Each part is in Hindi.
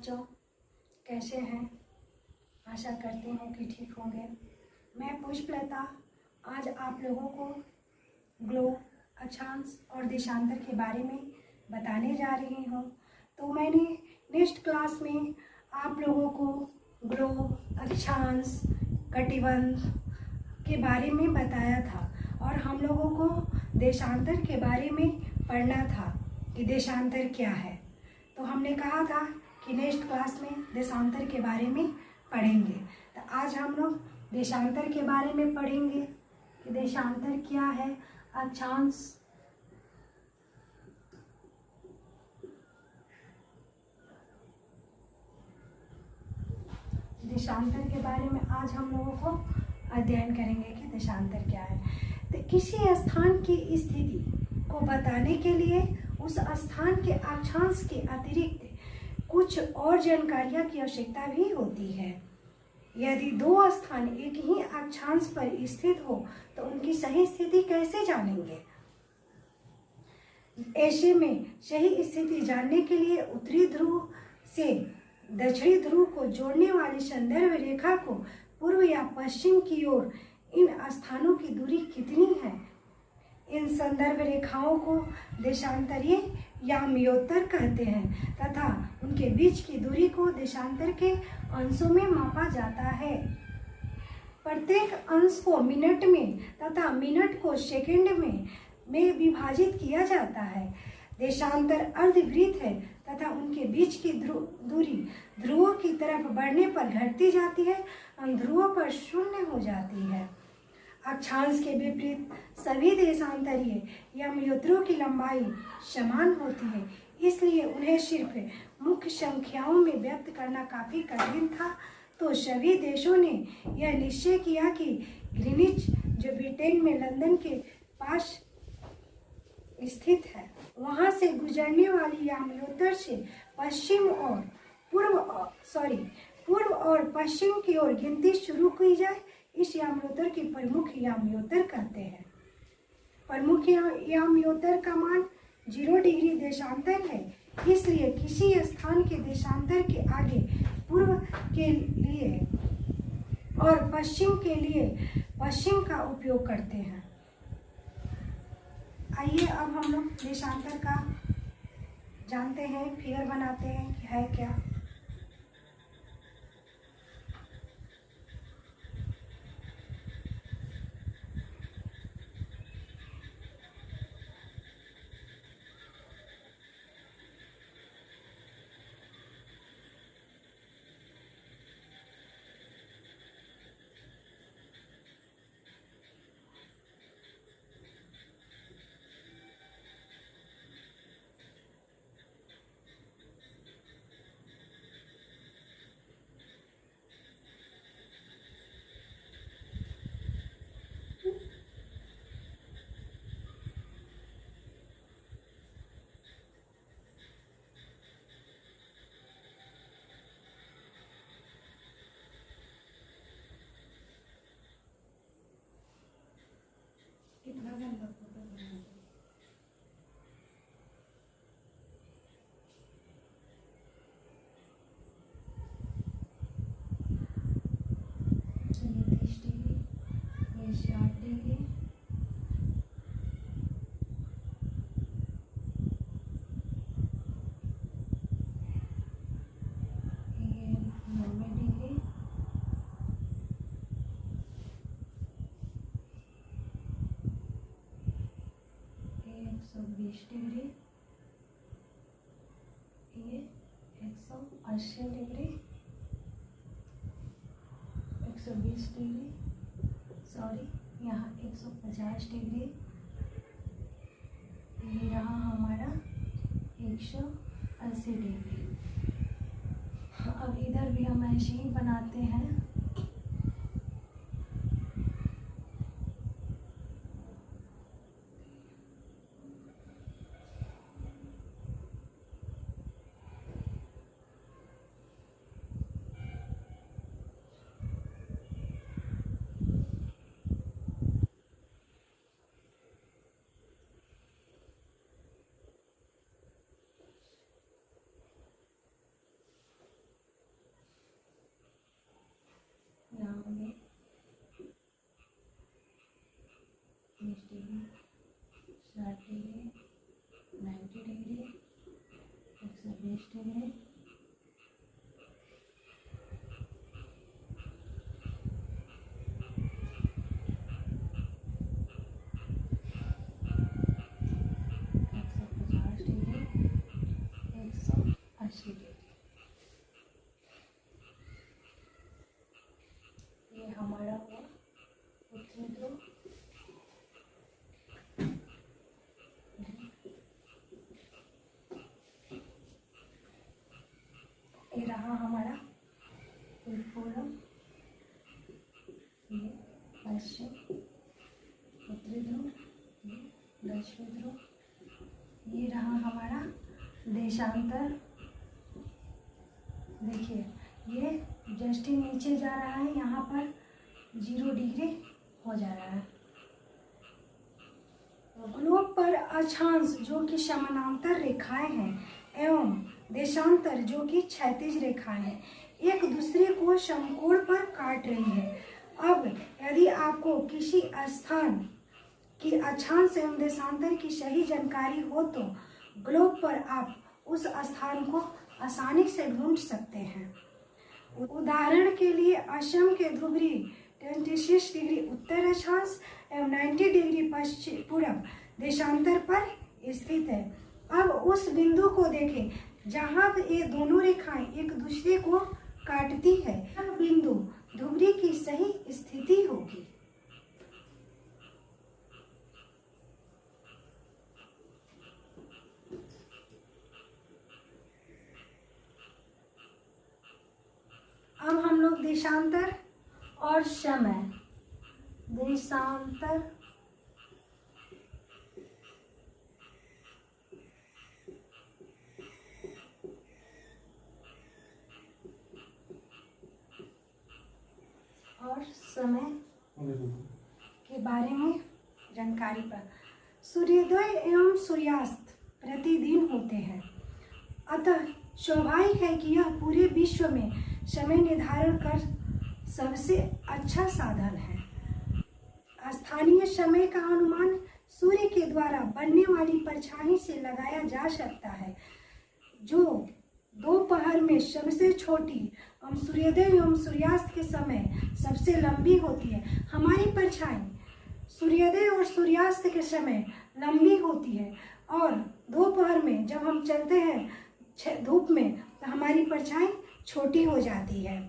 बच्चों, कैसे हैं? आशा करते हैं कि ठीक होंगे। मैं पुष्पलता आज आप लोगों को ग्लोब, अक्षांश और देशांतर के बारे में बताने जा रही हूँ। तो मैंने नेक्स्ट क्लास में आप लोगों को ग्लोब, अक्षांश, कटिबंध के बारे में बताया था और हम लोगों को देशांतर के बारे में पढ़ना था कि देशांतर क्या है। तो हमने कहा था कि नेक्स्ट क्लास में देशांतर के बारे में पढ़ेंगे। तो आज हम लोग देशांतर के बारे में पढ़ेंगे कि देशांतर क्या है, अक्षांश, देशांतर के बारे में आज हम लोगों को अध्ययन करेंगे कि देशांतर क्या है। तो किसी स्थान की स्थिति को बताने के लिए उस स्थान के अक्षांश के अतिरिक्त कुछ और जानकारियां की आवश्यकता भी होती है। यदि दो स्थान एक ही अक्षांश पर स्थित हो तो उनकी सही स्थिति कैसे जानेंगे? ऐसे में सही स्थिति जानने के लिए उत्तरी ध्रुव से दक्षिणी ध्रुव को जोड़ने वाली संदर्भ रेखा को पूर्व या पश्चिम की ओर इन स्थानों की दूरी कितनी है? इन संदर्भ रेखाओं को देशांतरीय या मयोत्तर कहते हैं तथा उनके बीच की दूरी को देशांतर के अंशों में मापा जाता है। प्रत्येक अंश को मिनट में तथा मिनट को सेकंड में विभाजित किया जाता है। देशांतर अर्धवृत्त है तथा उनके बीच की दूरी ध्रुवों की तरफ बढ़ने पर घटती जाती है और ध्रुवों पर शून्य हो जाती है। अक्षांश के विपरीत सभी देशांतरीय या मयोत्तरों की लंबाई समान होती है, इसलिए उन्हें सिर्फ मुख्य संख्याओं में व्यक्त करना काफी कठिन था। तो सभी देशों ने यह निश्चय किया कि ग्रीनिच, जो ब्रिटेन में लंदन के पास स्थित है, वहां से गुजरने वाली यामयोत्तर से पूर्व और पश्चिम की ओर गिनती शुरू की जाए। इस यामयोत्तर की प्रमुख यामयोत्तर कहते हैं। प्रमुख यामयोत्तर का मान 0 डिग्री देशांतर है, इसलिए किसी स्थान के देशांतर के आगे पूर्व के लिए और पश्चिम के लिए पश्चिम का उपयोग करते हैं। आइए अब हम लोग देशांतर का जानते हैं, फिगर बनाते हैं कि है क्या। कितना गंदा फोटो बना दिया। ये 30 डिग्री, ये 60 डिग्री, ये 90 डिग्री, ये 120 डिग्री, ये 180 डिग्री, 120 डिग्री, यहाँ 150 डिग्री, ये रहा हमारा 180 डिग्री। अब इधर भी हम ऐसे ही बनाते हैं। 30 degree, 60 degree, 90 degree, 120 degree, 150 degree, 180 degree. ये हमारा हुआ उत्तरी ध्रुव। ये रहा हमारा पूर्व, ये पश्चिम, उत्तरी ध्रुव, ये दक्षिणी ध्रुव। ये रहा हमारा देशांतर। देखिए ये जस्ट ही नीचे जा रहा है, यहाँ पर 0 डिग्री हो जा रहा है। ग्लोब पर अक्षांश जो कि समानांतर रेखाएं हैं एवं देशांतर जो कि क्षैतिज रेखाएं हैं, एक दूसरे को समकोण पर काट रही है। अब यदि आपको किसी स्थान की अक्षांश एवं देशांतर की सही जानकारी हो तो ग्लोब पर आप उस स्थान को आसानी से ढूंढ सकते हैं। उदाहरण के लिए असम के ध्रुवी 26 डिग्री उत्तर अक्षांश एवं 90 डिग्री पश्चिम पूर्व देशांतर पर स्थित है। अब उस बिंदु को देखें जहां ये दोनों रेखाएं एक दूसरे को काटती है। यह बिंदु ध्रुवी की सही स्थिति होगी। अब हम लोग देशांतर और समय, देशांतर और समय के बारे में जानकारी पर। सूर्योदय एवं सूर्यास्त प्रतिदिन होते हैं, अतः स्वाभाविक है कि यह पूरे विश्व में समय निर्धारण कर सबसे अच्छा साधन है। स्थानीय समय का अनुमान सूर्य के द्वारा बनने वाली परछाई से लगाया जा सकता है, जो दोपहर में सबसे छोटी एवं सूर्योदय एवं सूर्यास्त के समय सबसे लंबी होती है। हमारी परछाई सूर्योदय और सूर्यास्त के समय लंबी होती है और दोपहर में जब हम चलते हैं धूप में तो हमारी परछाई छोटी हो जाती है।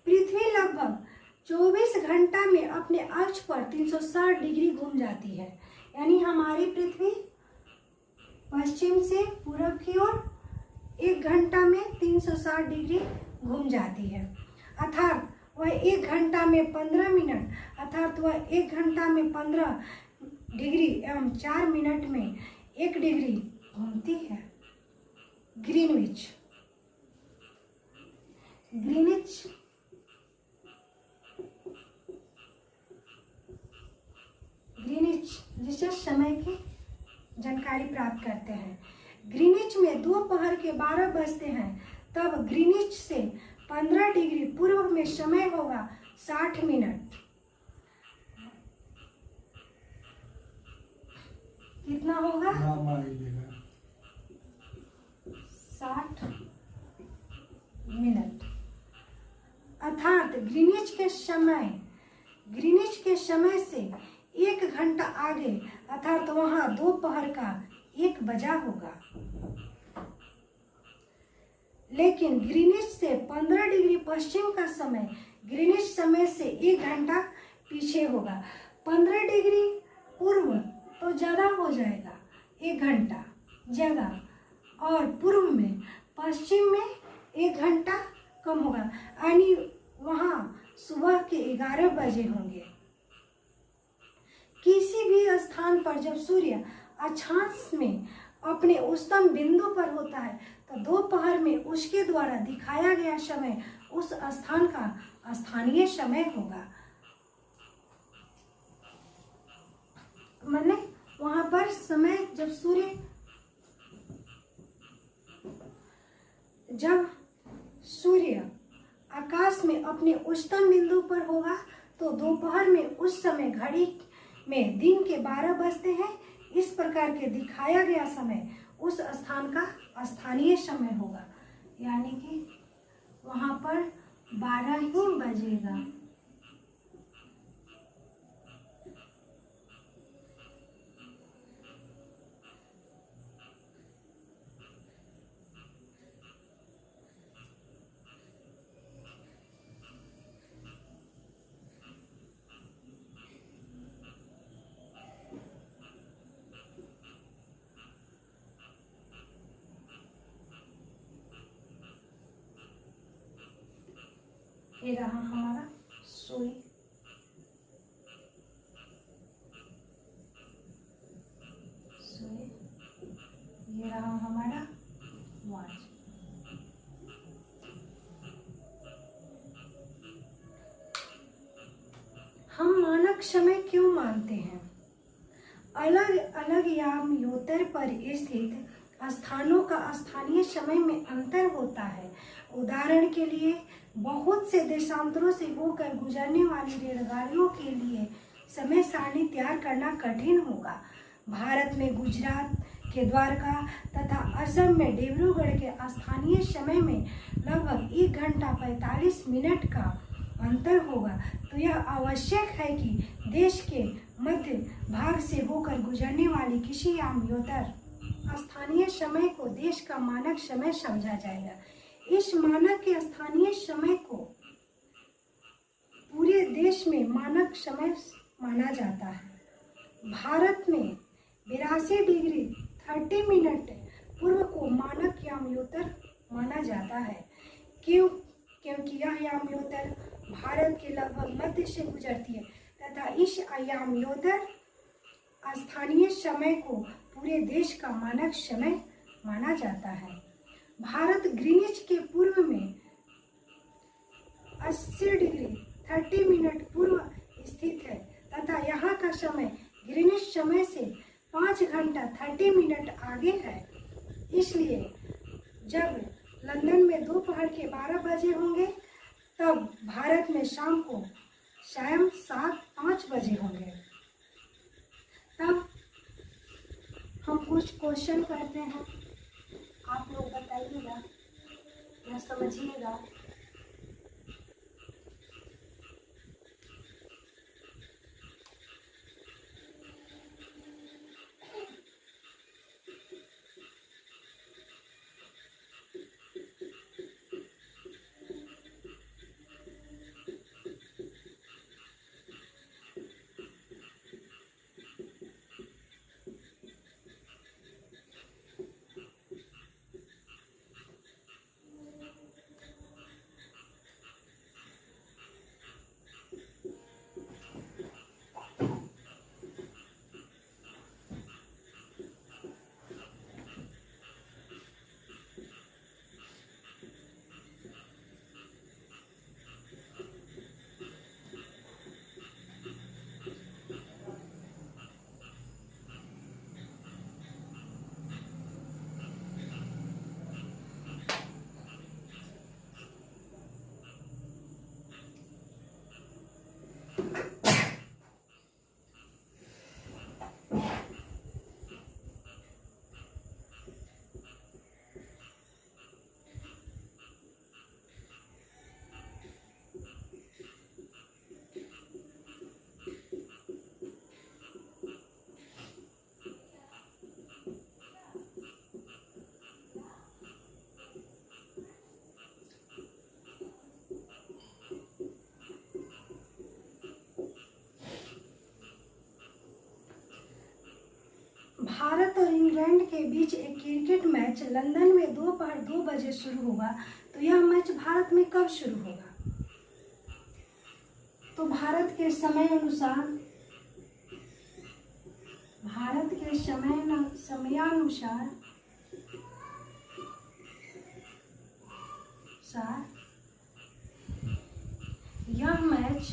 पृथ्वी लगभग 24 घंटा में अपने अक्ष पर 360 डिग्री घूम जाती है। यानी हमारी पृथ्वी पश्चिम से पूर्व की ओर 1 घंटा में 360 डिग्री घूम जाती है। अर्थात वह 1 घंटा में 15 मिनट, अर्थात वह 1 घंटा में 15 डिग्री एवं 4 मिनट में 1 डिग्री घूमती है। ग्रीनविच जिससे समय की जानकारी प्राप्त करते हैं। ग्रीनिच में दोपहर के 12 बजते हैं, तब ग्रीनिच से 15 डिग्री पूर्व में समय होगा 60 मिनट। कितना होगा? 60 मिनट। अर्थात ग्रीनिच के समय से 1 घंटा आगे, अर्थात वहां दोपहर का 1 बजा होगा। लेकिन ग्रीनिच से 15 डिग्री पश्चिम का समय ग्रीनिच समय से 1 घंटा पीछे होगा। 15 डिग्री पूर्व तो ज्यादा हो जाएगा, 1 घंटा ज्यादा, और पूर्व में पश्चिम में 1 घंटा कम होगा, यानी वहां सुबह के 11 बजे होंगे। किसी भी स्थान पर जब सूर्य अक्षांश में अपने उच्चतम बिंदु पर होता है तो दोपहर में उसके द्वारा दिखाया गया समय उस स्थान का स्थानीय समय होगा। माने वहां पर समय जब सूर्य आकाश में अपने उच्चतम बिंदु पर होगा तो दोपहर में उस समय घड़ी में दिन के 12 बजते हैं। इस प्रकार के दिखाया गया समय उस स्थान का स्थानीय समय होगा, यानी कि वहां पर 12 ही बजेगा। ये रहा हमारा सुई, ये रहा हमारा वॉच। हम मानक समय क्यों मानते हैं? अलग अलग यामयोतर पर स्थित स्थानों का स्थानीय समय में अंतर होता है। उदाहरण के लिए बहुत से देशांतरों से होकर गुजरने वाली रेलगाड़ियों के लिए समय सारणी तैयार करना कठिन होगा। भारत में गुजरात के द्वारका तथा असम में डिब्रूगढ़ के स्थानीय समय में लगभग 1 घंटा 45 मिनट का अंतर होगा। तो यह आवश्यक है कि देश के मध्य भाग से होकर गुजरने वाली किसी यामयोतर स्थानीय समय को देश का मानक समय समझा जाएगा। इस मानक के स्थानीय समय को पूरे देश में मानक समय माना जाता है। भारत में 82 डिग्री 30 मिनट पूर्व को मानक यामयोतर माना जाता है। क्योंकि यह यामयोतर भारत के लगभग मध्य से गुजरती है तथा इस यामयोतर स्थानीय समय को पूरे देश का मानक समय माना जाता है। भारत ग्रीनिच के पूर्व में 80 डिग्री 30 मिनट पूर्व स्थित है तथा यहाँ का समय ग्रीनिच समय से 5 घंटा 30 मिनट आगे है। इसलिए जब लंदन में दोपहर के 12 बजे होंगे तब भारत में शाम को शायद 5 बजे होंगे। तब हम कुछ क्वेश्चन करते हैं, आप लोग बताइएगा या समझिएगा। भारत और इंग्लैंड के बीच एक क्रिकेट मैच लंदन में दोपहर 2 बजे शुरू होगा। तो यह मैच भारत में कब शुरू होगा? तो भारत के समय अनुसार यह मैच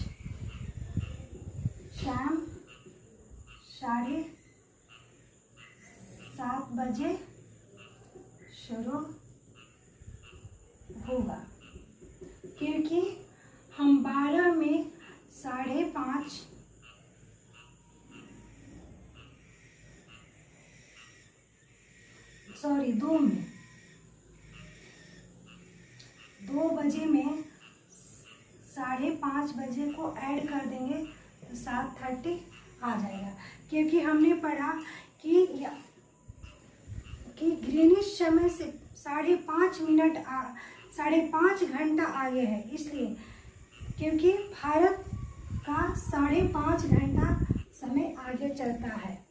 शाम 7:30 बजे शुरू होगा, क्योंकि हम 12 में 5:30 सॉरी 2 में, 2 बजे में 5:30 बजे को ऐड कर देंगे तो 7:30 आ जाएगा। क्योंकि हमने पढ़ा कि ग्रीनिच समय से 5.5 घंटा आगे है, इसलिए क्योंकि भारत का 5.5 घंटा समय आगे चलता है।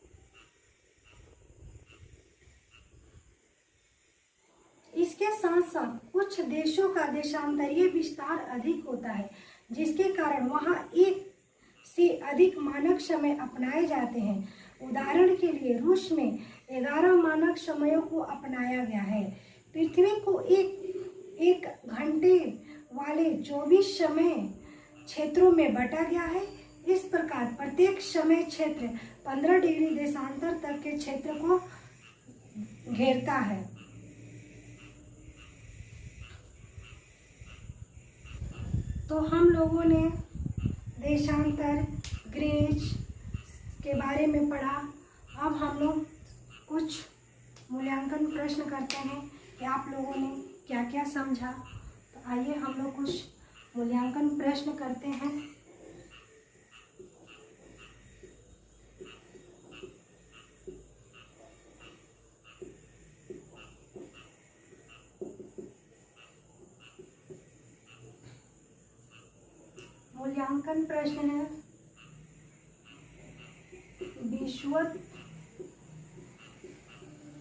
इसके साथ साथ कुछ देशों का देशांतरीय विस्तार अधिक होता है, जिसके कारण वहां एक से अधिक मानक समय अपनाए जाते हैं। उदाहरण के लिए रूस में 11 मानक समयों को अपनाया गया है। पृथ्वी को एक घंटे वाले 24 समय क्षेत्रों में बांटा गया है। इस प्रकार प्रत्येक समय क्षेत्र 15 डिग्री देशांतर तक के क्षेत्र को घेरता है। तो हम लोगों ने देशांतर, ग्रीनिच के बारे में पढ़ा। अब हम लोग कुछ मूल्यांकन प्रश्न करते हैं कि आप लोगों ने क्या क्या समझा। तो आइए हम लोग कुछ मूल्यांकन प्रश्न करते हैं। मूल्यांकन प्रश्न है विषुवत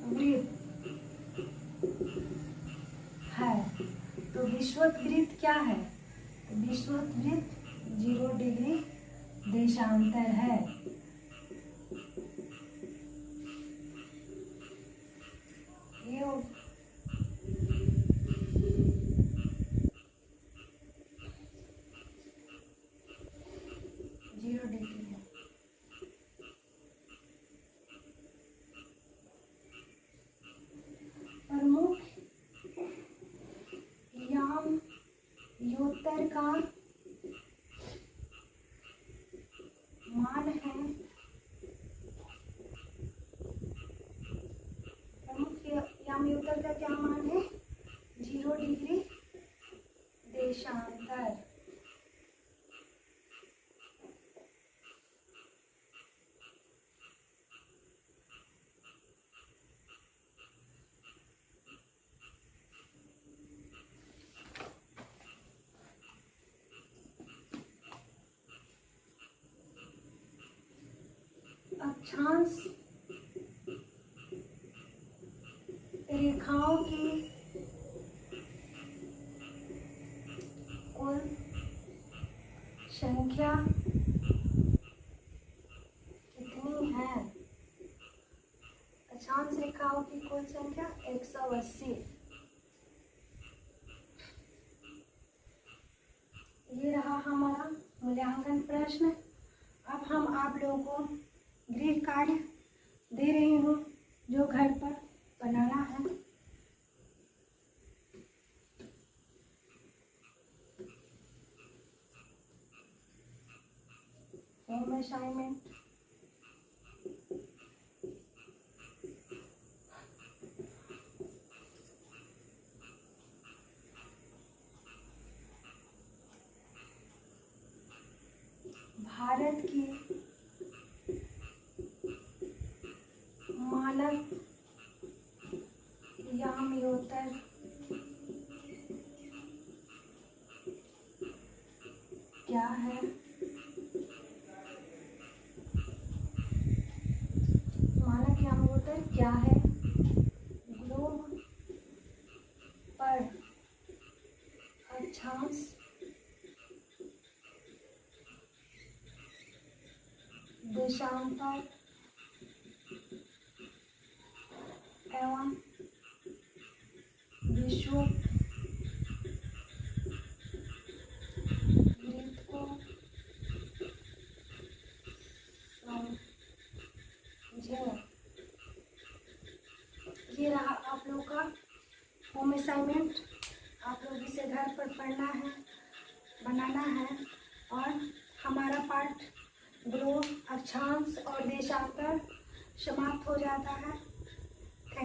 वृत्त है, तो विषुवत वृत्त क्या है? तो विषुवत वृत्त 0 डिग्री देशांतर है। ये 0 डिग्री है। प्रमुख यामयोत्तर का मान है, प्रमुख यामयोत्तर का क्या मान है? 0 डिग्री देशांतर। अक्षांश रेखाओं की कुल संख्या कितनी है? अक्षांश रेखाओं की कुल संख्या 180। ये रहा हमारा मूल्यांकन प्रश्न। अब हम आप लोगों को गृह कार्य दे रही हूँ जो घर पर बनाना है। होम असाइनमेंट भारत की मानक यामयोत्तर क्या है? मानक यामयोत्तर क्या है? ग्लोब पर अक्षांश देशांतर एवं विषुवत वृत्त को समझें। ये रहा आप लोग का होम असाइनमेंट। आप लोग इसे घर पर पढ़ना है, बनाना है और हमारा पाठ ग्लोब, अक्षांश और देशांतर समाप्त हो जाता है।